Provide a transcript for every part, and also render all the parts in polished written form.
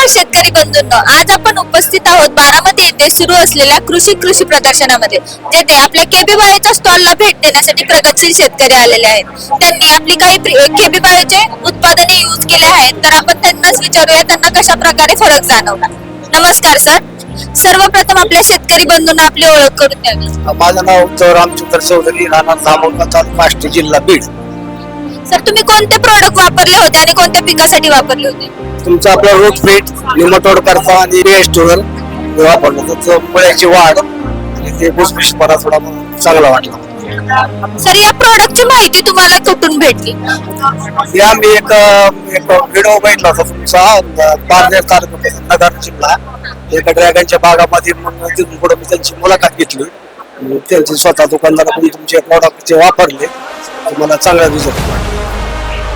नमस्कार शेतकरी बंधूंनो, आज आपण उपस्थित आहोत बारामती येथे सुरू असलेल्या कृषी प्रदर्शनामध्ये, जेथे आपल्या केबीबाळेच्या स्टॉलला भेट देण्यासाठी प्रगतशील शेतकरी आलेले आहेत. त्यांनी आपली काही केबीबाळेचे उत्पादने यूज केले आहेत, तर आपण त्यांनाच विचारूया त्यांना कशा प्रकारे फरक जाणवला. नमस्कार सर, सर्वप्रथम आपल्या शेतकरी बंधूंना आपली ओळख करून द्यावी. माझं नाव उत्सव रामचंद्र चौधरी, राहणार धामोलका, तालुका आष्टी, जिल्हा बीड. सर, तुम्ही कोणते प्रोडक्ट वापरले होते आणि कोणत्या पिकासाठी वापरले होते? तुमचं आपलं रोज फ्रीट, निमटोड करता आणि बेस्टोर वापरलं. त्याचं मुळ्याची वाढ आणि ते भुसभुशीतपणा थोडा चांगला वाटला. सर, या प्रोडक्टची माहिती तुम्हाला कुठून भेटली? या मी एक व्हिडिओ बघितला होता तुमचा, पारनेर तालुका, नगर जिल्हा, एका ड्रॅगनच्या बागामध्ये. मग तिथून पुढे मी त्यांची मुलाखत घेतली. त्यांचे स्वतः दुकानदारांनी तुमचे प्रोडक्ट वापरले, मला चांगला रिझल्ट.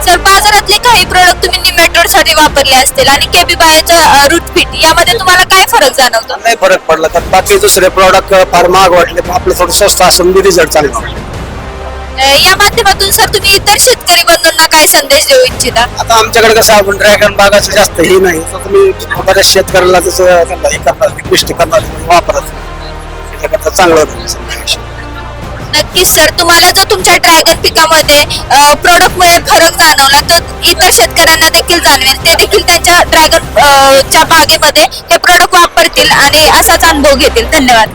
सर, बाजारातले काही प्रोडक्ट तुम्ही निमेटोड साठी वापरले असतील आणि केबीबाळेचं रूट फिट, यामध्ये तुम्हाला काय फरक जाणवतो? नाही फरक पडला, तर बाकी दुसरे प्रोडक्ट फार महाग वाटले, आपलं थोडं स्वस्त असून बी रिझल्ट चांगला वाटला. या माध्यमातून सर तुम्ही इतर शेतकरी बंधूंना काय संदेश देऊ इच्छिता? आता आमच्याकडे कसं आपण ड्रॅगन बागाचं जास्त हे नाही, तर तुम्ही बऱ्याच शेतकऱ्याला जसं त्यांना हे करणार, रिक्वेस्ट करणार, वापरत त्याच्याकरता चांगलं होतं. नक्कीच सर, तुम्हाला जर तुमच्या ड्रॅगन पिकामध्ये प्रोडक्ट मुळे फरक जाणवला, तर इतर शेतकऱ्यांना देखील जाणवेल. ते देखील त्यांच्या ड्रॅगन च्या बागेमध्ये हे प्रोडक्ट वापरतील आणि असाच अनुभव घेतील. धन्यवाद.